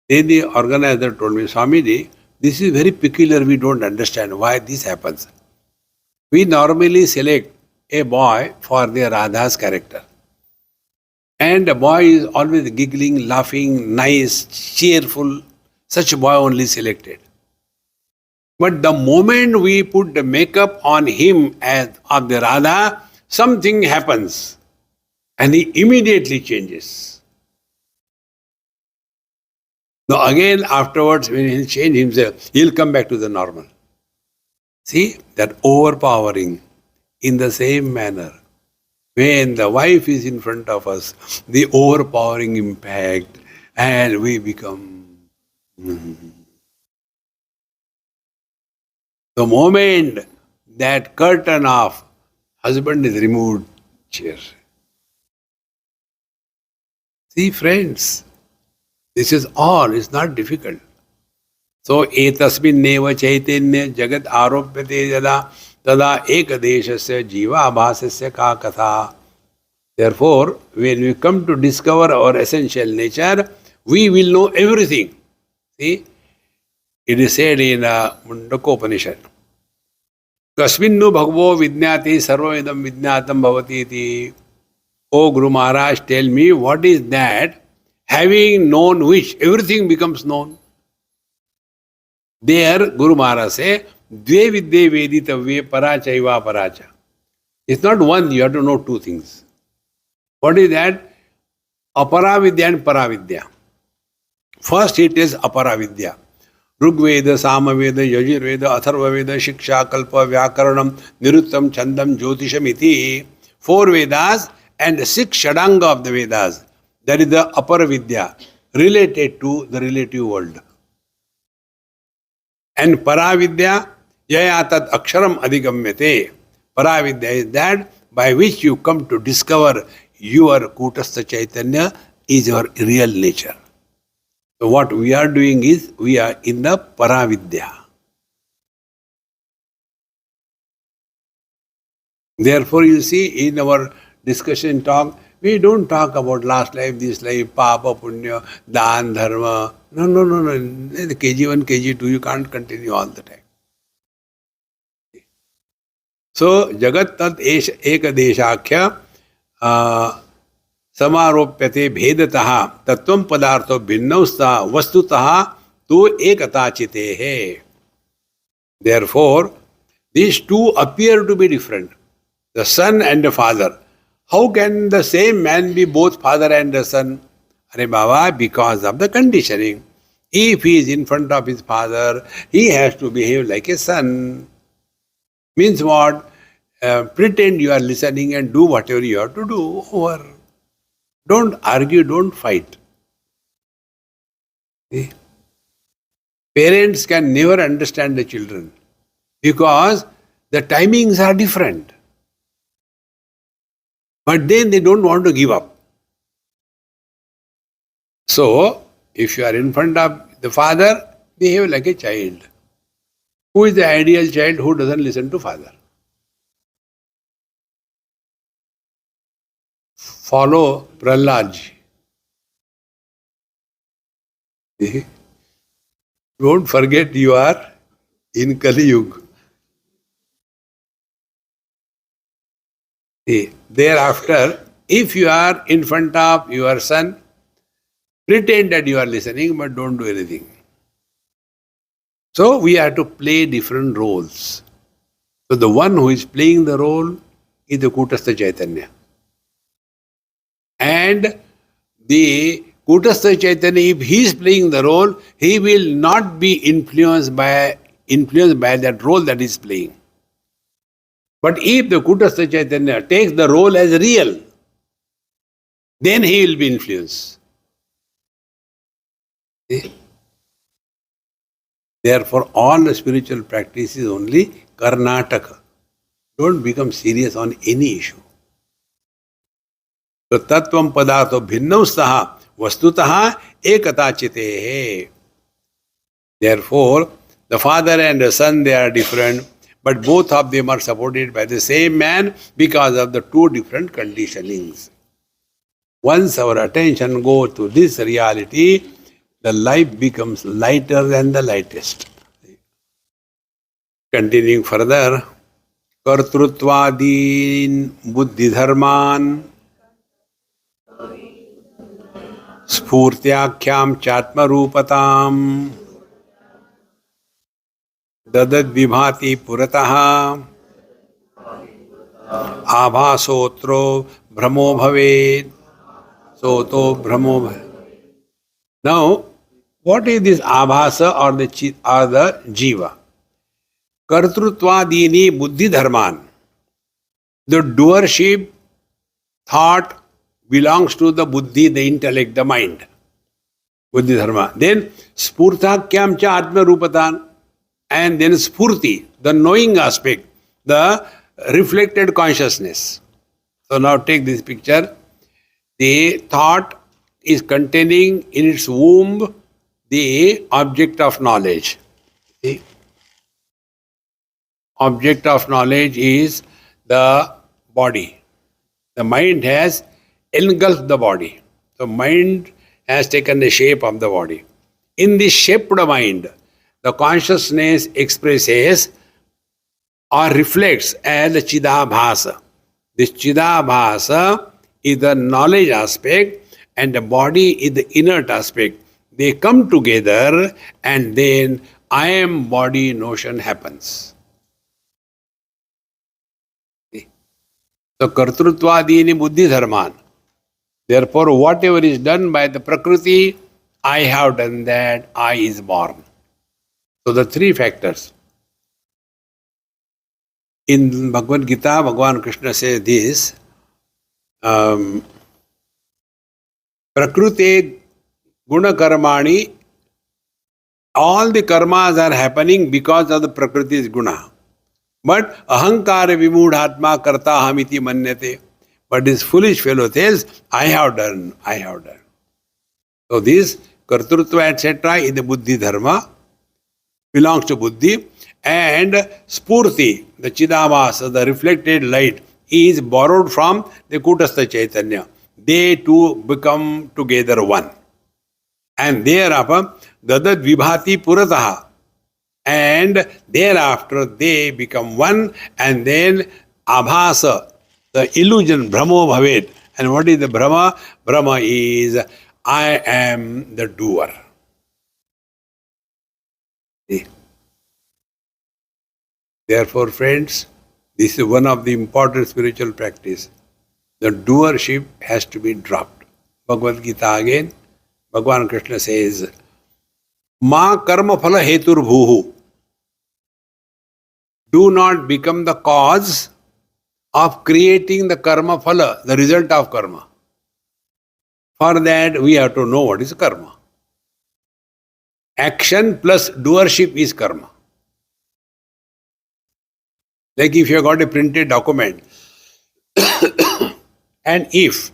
Then the organizer told me, Swamiji, this is very peculiar. We don't understand why this happens. We normally select a boy for the Radha's character. And a boy is always giggling, laughing, nice, cheerful. Such a boy only selected. But the moment we put the makeup on him as of the Radha, something happens. And he immediately changes. Now again, afterwards, when he'll change himself, he'll come back to the normal. See, that overpowering in the same manner. When the wife is in front of us, the overpowering impact, and we become. The moment that curtain of husband is removed, cheers. See, friends, this is all, it's not difficult. So, etasmin neva chaitanya jagat aropyate yada tada ekadeshasya jiva abhasasya ka katha. Therefore, when we come to discover our essential nature, we will know everything. See, it is said in Mundakopanishad, Kasminnu bhagavo vidnyati sarvavedam vidnyatam bhavati iti. O Guru Maharaj, tell me what is that, having known which everything becomes known. There, Guru Maharaj say, Dve vidye veditavye parachaiva paracha. It's not one, you have to know two things. What is that? Aparavidya and Paravidya. First it is Aparavidya. Rigveda, Samaveda, Yajurveda, Atharvaveda, Shiksha, Kalpa, Vyakaranam, Niruttam, Chandam, Jyotisham iti. 4 Vedas and 6 Shadanga of the Vedas. That is the Aparavidya related to the relative world. And Paravidya, Yayatat Aksharam Adhigamyate. Paravidya is that by which you come to discover your Kutastha Chaitanya is your real nature. So what we are doing is, we are in the Paravidya. Therefore, you see, in our discussion talk, we don't talk about last life, this life, Papa, Punya, Dan, Dharma. No. The KG1, KG2, you can't continue all the time. So, Jagat Tat Ekadeshakhya Samaropyate Bhedataha Tattvam Padartho Bhinnausta Vastutaha Tu Ekatachitehe. Therefore, these two appear to be different. The son and the father. How can the same man be both father and the son? Are Baba, because of the conditioning. If he is in front of his father, he has to behave like a son. Means what? Pretend you are listening and do whatever you have to do. Over. Don't argue, don't fight. See? Parents can never understand the children because the timings are different. But then they don't want to give up. So, if you are in front of the father, behave like a child. Who is the ideal child who doesn't listen to father? Follow Prahlad. Don't forget you are in Kali Yuga. Thereafter, if you are in front of your son, pretend that you are listening but don't do anything. So we have to play different roles. So the one who is playing the role is the Kutastha Chaitanya. And the Kutastha Chaitanya, if he is playing the role, he will not be influenced by that role that he is playing. But if the Kutastha Chaitanya takes the role as real, then he will be influenced. See? Therefore, all the spiritual practice is only Karnataka. Don't become serious on any issue. So, Tattvam Padartho Bhinnaustaha Vastutaha Ekatachitehe. Therefore, the father and the son, they are different, but both of them are supported by the same man because of the two different conditionings. Once our attention goes to this reality, the life becomes lighter than the lightest. Continuing further, Kartrutvadin Buddhi Dharman Spurtyakhyam Chatma Rupatam Dadad Vibhati Purataha Abhasotro Brahmo Bhaved Soto Brahmo Bhaved. Now, what is this Abhasa or the Jiva? Kartrutvadini Buddhi Dharman. The doership, thought, belongs to the Buddhi, the intellect, the mind. Buddhi Dharma. Then Spurthakyam cha Atma Rupatan. And then Spurti, the knowing aspect, the reflected consciousness. So now take this picture. The thought is containing in its womb the object of knowledge. The object of knowledge is the body. The mind has engulfed the body. So mind has taken the shape of the body. In this shaped mind, the consciousness expresses or reflects as the Chidabhasa. This Chidabhasa is the knowledge aspect and the body is the inert aspect. They come together and then I am body notion happens. So Kartrutvadini Buddhi Dharman. Therefore, whatever is done by the Prakriti, I have done that, I is born. So the three factors. In Bhagavad Gita, Bhagavan Krishna says this, Prakrute guna karmani, all the karmas are happening because of the Prakriti's guna. But ahankara vimudhatma karta hamiti manyate. But this foolish fellow says, I have done, I have done. So this kartrutva etc. is the buddhi dharma, belongs to buddhi, and spurti, the chidavasa, the reflected light, is borrowed from the kutastha chaitanya. They two become together one. And thereafter, dadad vibhati purataha. And thereafter they become one, and then abhasa, the illusion, brahmo bhavet. And what is the brahma? Brahma is, I am the doer. See? Therefore, friends, this is one of the important spiritual practice. The doership has to be dropped. Bhagavad Gita again, Bhagavan Krishna says, Ma karma phala hetur bhuhu. Do not become the cause of creating the karma phala, the result of karma. For that, we have to know what is karma. Action plus doership is karma. Like if you have got a printed document, and if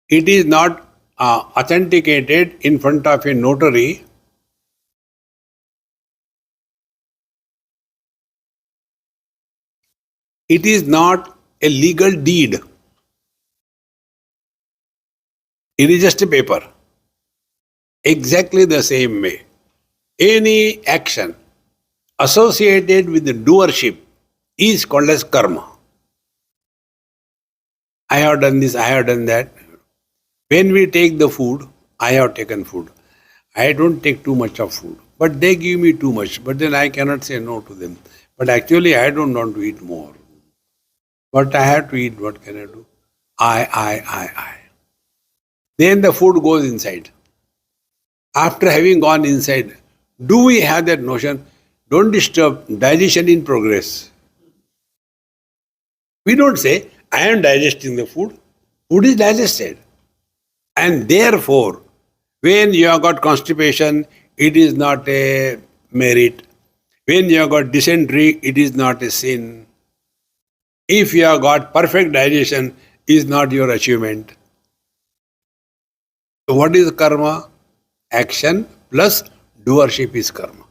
it is not authenticated in front of a notary, it is not a legal deed. It is just a paper. Exactly the same way, any action associated with the doership is called as karma. I have done this, I have done that. When we take the food, I have taken food. I don't take too much of food, but they give me too much. But then I cannot say no to them. But actually, I don't want to eat more. But I have to eat, what can I do? I. Then the food goes inside. After having gone inside, do we have that notion? Don't disturb digestion in progress. We don't say, I am digesting the food. Food is digested. And therefore, when you have got constipation, it is not a merit. When you have got dysentery, it is not a sin. If you have got perfect digestion, is not your achievement. So what is karma? Action plus doership is karma.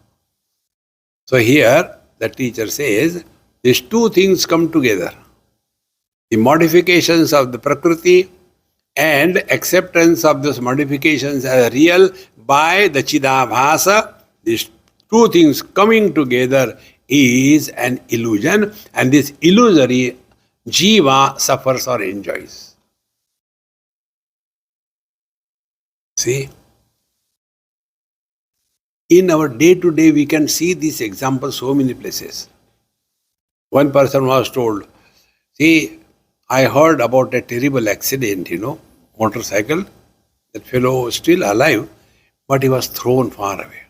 So here the teacher says these two things come together. The modifications of the Prakriti and acceptance of those modifications as real by the Chidabhasa. These two things coming together is an illusion, and this illusory jiva suffers or enjoys. See? In our day-to-day, we can see this example so many places. One person was told, see, I heard about a terrible accident, motorcycle. That fellow was still alive, but he was thrown far away.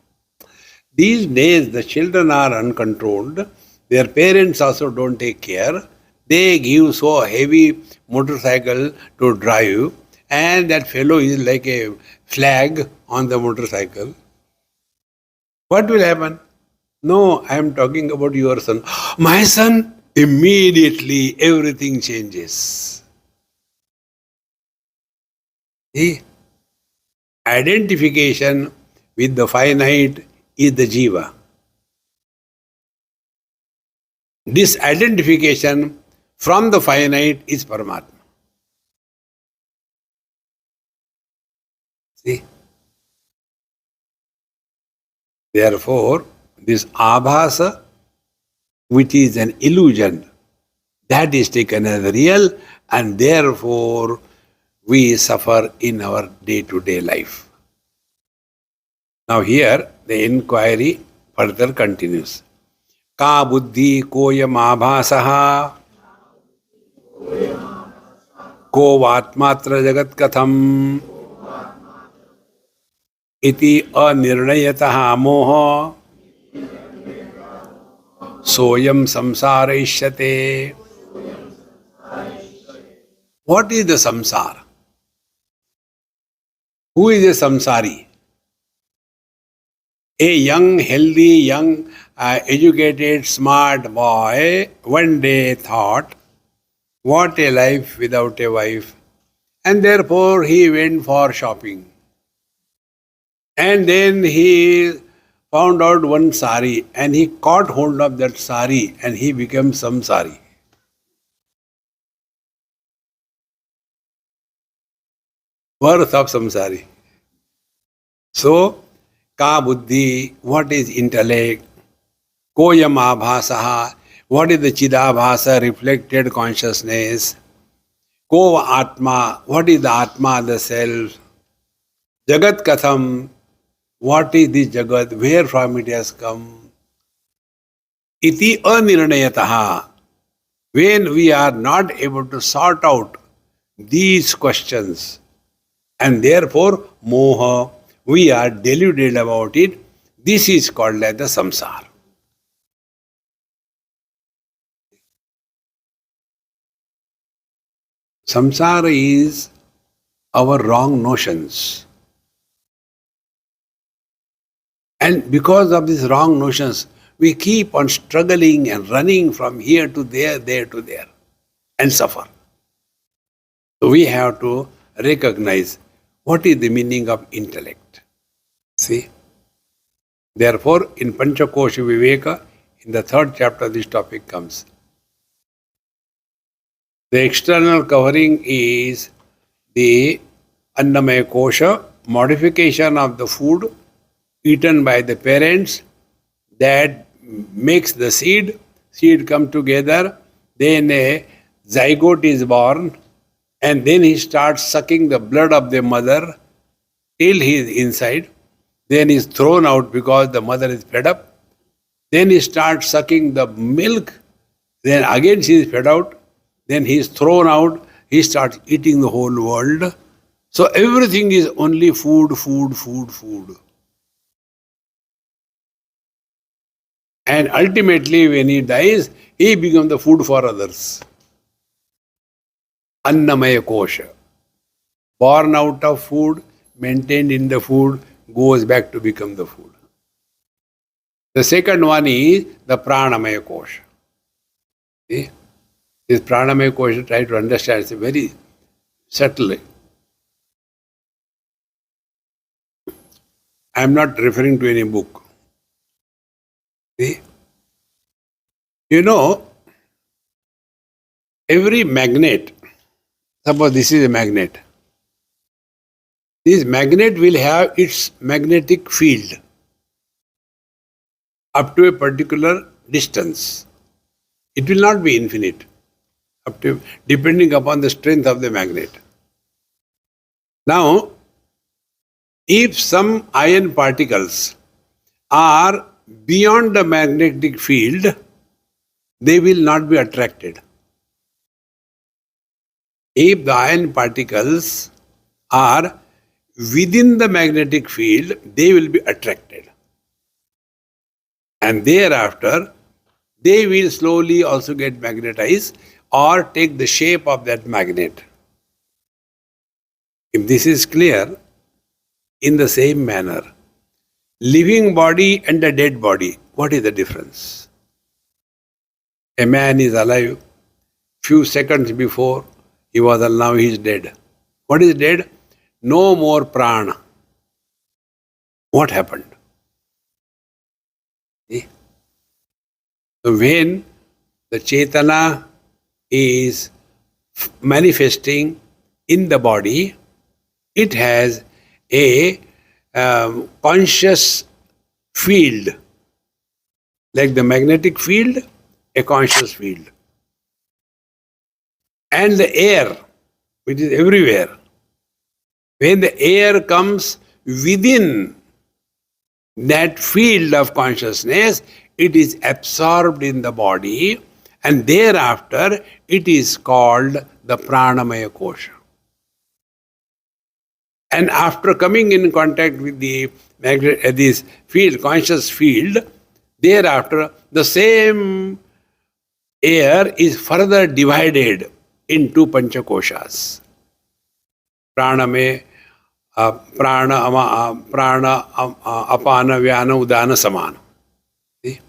These days, the children are uncontrolled. Their parents also don't take care. They give so heavy motorcycle to drive, and that fellow is like a flag on the motorcycle. What will happen? No, I am talking about your son. My son, immediately everything changes. See? Identification with the finite is the jiva. Disidentification from the finite is Paramatma. See? Therefore, this abhasa, which is an illusion, that is taken as real, and therefore we suffer in our day-to-day life. Now here the inquiry further continues. Ka buddhi koyam abhasaha को वात्मात्र जगत कथम इति अनिर्णयतः मोह Soyam संसारयिष्यते. What is the samsara? Who is a samsari? A young, healthy, educated, smart boy one day thought, what a life without a wife. And therefore he went for shopping. And then he found out one sari and he caught hold of that sari and he became samsari. Birth of samsari. So, ka buddhi, what is intellect? Koyam abhasaha, what is the chidabhasa, reflected consciousness? Ko atma, what is the atma, the self? Jagat katham, what is this jagat, where from it has come? Iti anirnayataha, when we are not able to sort out these questions, and therefore moha, we are deluded about it, this is called as the samsara. Samsara is our wrong notions. And because of these wrong notions, we keep on struggling and running from here to there to there, and suffer. So we have to recognize what is the meaning of intellect. See? Therefore, in Panchakosha Viveka, in the 3rd chapter, this topic comes. The external covering is the Annamaya Kosha, modification of the food eaten by the parents that makes the seed come together, then a zygote is born, and then he starts sucking the blood of the mother till he is inside, then he is thrown out because the mother is fed up, then he starts sucking the milk, then again she is fed out, then he is thrown out, he starts eating the whole world. So everything is only food. And ultimately when he dies, he becomes the food for others. Annamaya Kosha. Born out of food, maintained in the food, goes back to become the food. The second one is the Pranamaya Kosha. See? This Pranamaya Kosha, try to understand, it's very subtle. I am not referring to any book. See? You know, every magnet, suppose this is a magnet. This magnet will have its magnetic field up to a particular distance. It will not be infinite, up to depending upon the strength of the magnet. Now, if some iron particles are beyond the magnetic field, they will not be attracted. If the iron particles are within the magnetic field, they will be attracted. And thereafter, they will slowly also get magnetized or take the shape of that magnet. If this is clear, in the same manner, living body and a dead body, what is the difference? A man is alive, few seconds before he was alive, now he is dead. What is dead? No more prana. What happened? See? So when the Chetana is manifesting in the body, it has a conscious field, like the magnetic field, a conscious field. And the air, which is everywhere, when the air comes within that field of consciousness, it is absorbed in the body And thereafter, it is called the Pranamaya Kosha. And after coming in contact with this field, conscious field, thereafter, the same air is further divided into Panchakoshas. Praname, prana, apana, vyana, udana, samana. See?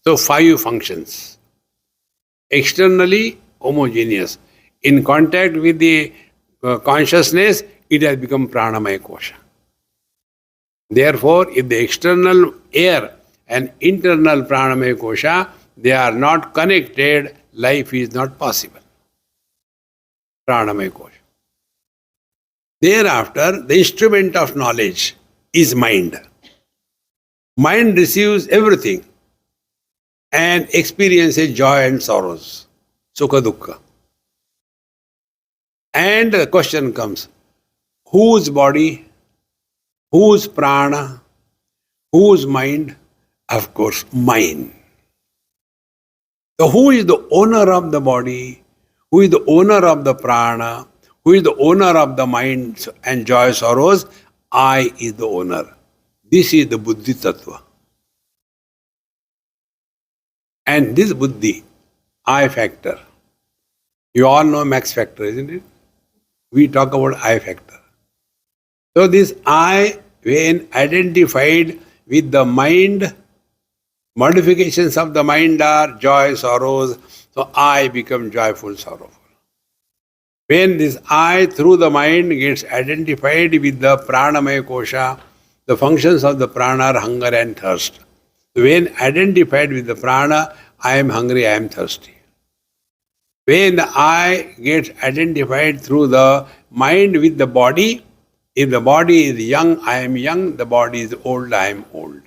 So 5 functions. Externally homogeneous. In contact with the consciousness, it has become pranamaya kosha. Therefore, if the external air and internal pranamaya kosha, they are not connected, life is not possible. Pranamaya kosha. Thereafter, the instrument of knowledge is mind. Mind receives everything and experiences joy and sorrows, sukha dukkha. And the question comes, whose body, whose prana, whose mind? Of course, mine. So who is the owner of the body? Who is the owner of the prana? Who is the owner of the mind and joy, sorrows? I is the owner. This is the buddhi tattva. And this buddhi, I factor. You all know max factor, isn't it? We talk about I factor. So this I, when identified with the mind, modifications of the mind are joy, sorrows. So I become joyful, sorrowful. When this I through the mind gets identified with the pranamaya kosha, the functions of the prana are hunger and thirst. When identified with the prana, I am hungry, I am thirsty. When the I gets identified through the mind with the body, if the body is young, I am young, the body is old, I am old.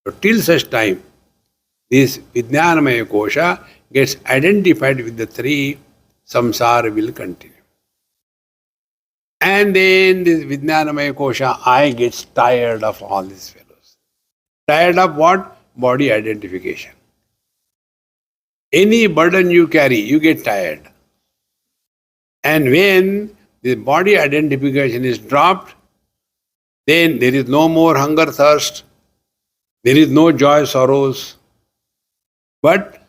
So till such time, this Vijnanamaya Kosha gets identified with the 3, samsara will continue. And then this Vijnanamaya Kosha, I gets tired of all these fellows. Tired of what? Body identification. Any burden you carry, you get tired. And when the body identification is dropped, then there is no more hunger, thirst, there is no joy, sorrows. But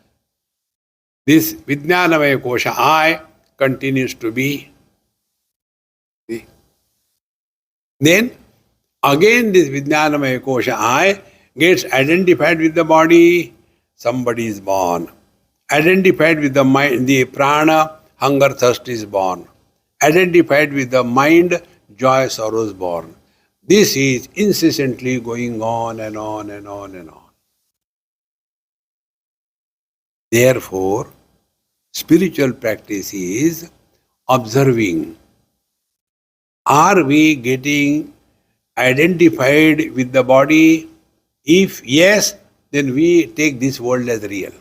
this Vijnanamaya Kosha, I, continues to be. Then again this Vijnanamaya Kosha, I, gets identified with the body, somebody is born. Identified with the mind, the prana, hunger, thirst is born. Identified with the mind, joy, sorrow is born. This is incessantly going on and on and on and on. Therefore, spiritual practice is observing. Are we getting identified with the body? If yes, then we take this world as real.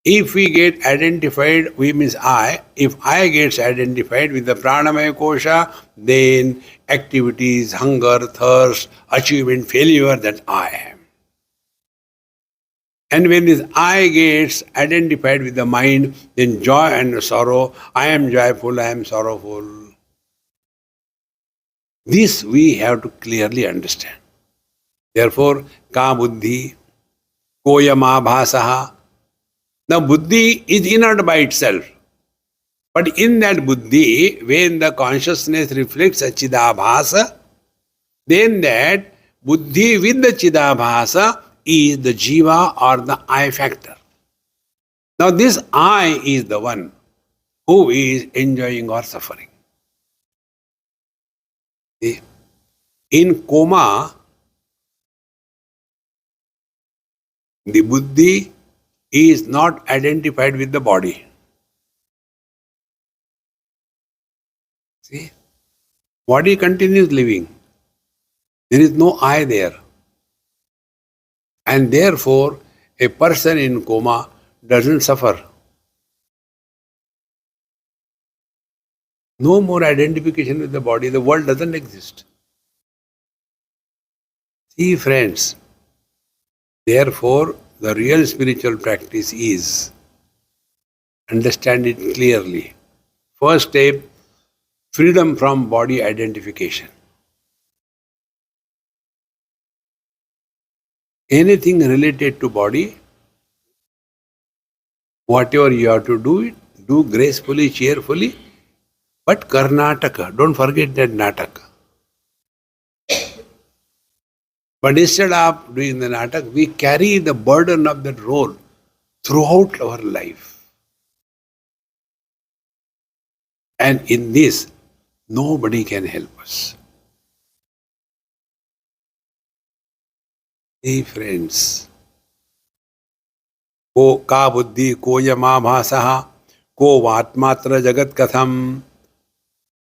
If we get identified, we means I. If I gets identified with the pranamaya kosha, then activities, hunger, thirst, achievement, failure, that I am. And when this I gets identified with the mind, then joy and sorrow, I am joyful, I am sorrowful. This we have to clearly understand. Therefore, ka buddhi, koyama bhasaha. Now, buddhi is inert by itself. But in that buddhi, when the consciousness reflects a chidabhasa, then that buddhi with the chidabhasa is the jiva or the I factor. Now, this I is the one who is enjoying or suffering. See? In coma, the buddhi is not identified with the body. See? Body continues living. There is no I there. And therefore, a person in coma doesn't suffer. No more identification with the body. The world doesn't exist. See, friends, therefore, the real spiritual practice is, understand it clearly. First step, freedom from body identification. Anything related to body, whatever you have to do it, do gracefully, cheerfully, but Karnataka, don't forget that Nataka. But instead of doing the Natak, we carry the burden of that role throughout our life. And in this, nobody can help us. Hey friends, ko ka buddhi ko yama bhasaha ko vatmatra jagat katham.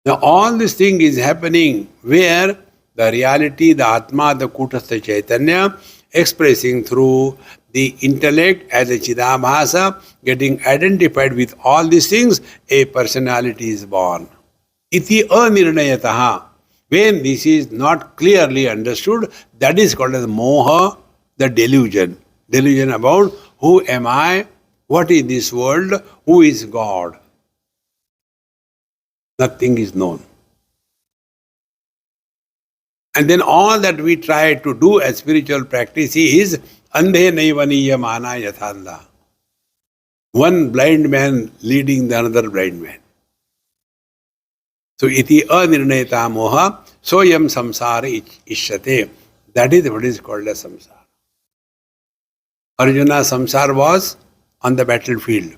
Now all this thing is happening where the reality, the Atma, the Kutastha Chaitanya, expressing through the intellect as a Chidabhasa, getting identified with all these things, a personality is born. Iti anirnayataha. When this is not clearly understood, that is called as moha, the delusion. Delusion about who am I, what is this world, who is God. Nothing is known. And then all that we try to do as spiritual practice is andhe naivaniya mana yathanda. One blind man leading the another blind man. So iti anirnayata moha soyam samsara ishyate. That is what is called as samsara. Arjuna samsara was on the battlefield.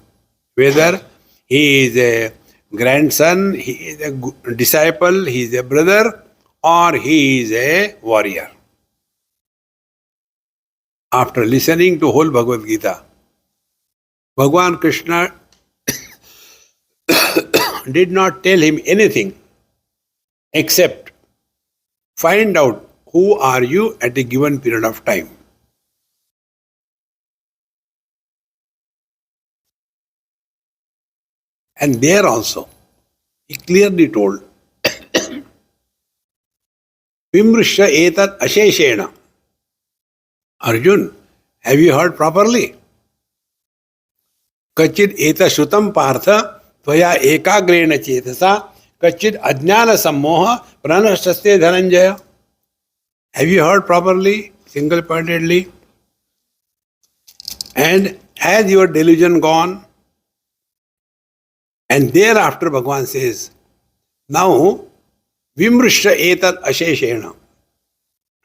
Whether he is a grandson, he is a disciple, he is a brother, or he is a warrior. After listening to whole Bhagavad Gita, Bhagavan Krishna did not tell him anything except find out who are you at a given period of time. And there also, he clearly told, Vimrishya etat asheshena. Arjun, have you heard properly? Kachid eta shutam partha tvaya ekagrena chetasa kachid ajnana sammoha pranashtaste dhananjaya. Have you heard properly, single-pointedly? And has your delusion gone? And thereafter Bhagavan says, now Vimrishya etat asheshena.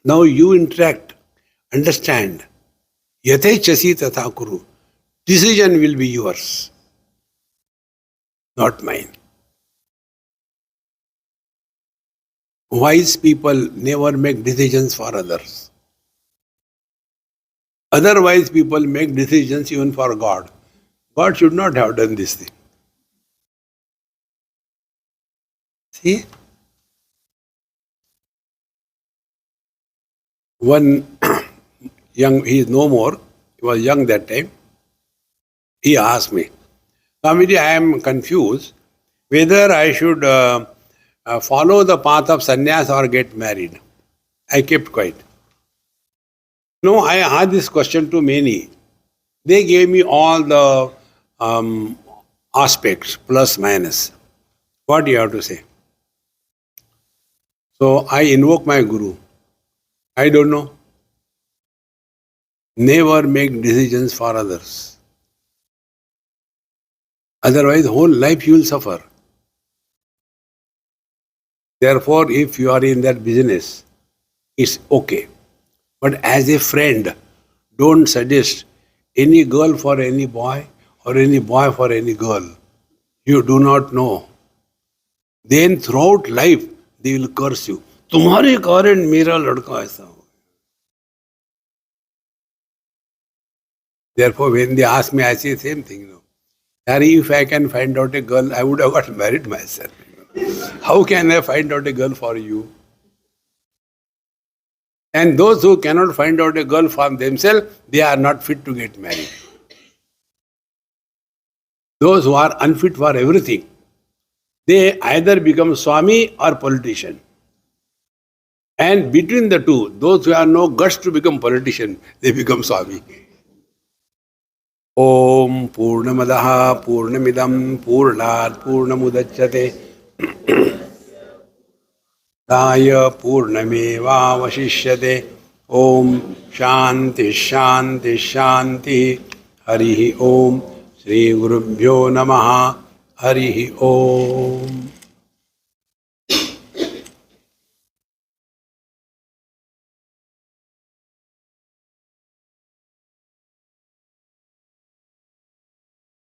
Now you interact, understand. Yatechasi tatha kuru. Decision will be yours, not mine. Wise people never make decisions for others. Otherwise, people make decisions even for God. God should not have done this thing. See? One young, he is no more, he was young that time, he asked me, Swamiji, I am confused whether I should follow the path of sannyas or get married. I kept quiet. No, I asked this question to many. They gave me all the aspects, plus, minus. What do you have to say? So I invoke my Guru. I don't know. Never make decisions for others. Otherwise, whole life you will suffer. Therefore, if you are in that business, it's okay. But as a friend, don't suggest any girl for any boy or any boy for any girl. You do not know. Then throughout life, they will curse you. तुम्हारे कारण मेरा लड़का ऐसा हो. Therefore, when they ask me, I say same thing. No. Harry, if I can find out a girl, I would have got married myself. How can I find out a girl for you? And those who cannot find out a girl for themselves, they are not fit to get married. Those who are unfit for everything, they either become Swami or politician. And between the two, those who have no guts to become politician, they become Swami. Om Purnamadaha Purnamidam Purnat Purnamudaccate Daya Purnameva Vashishyate. Om Shanti Shanti Shanti. Harihi Om. Shri Gurubhyo Namaha. Harihi Om.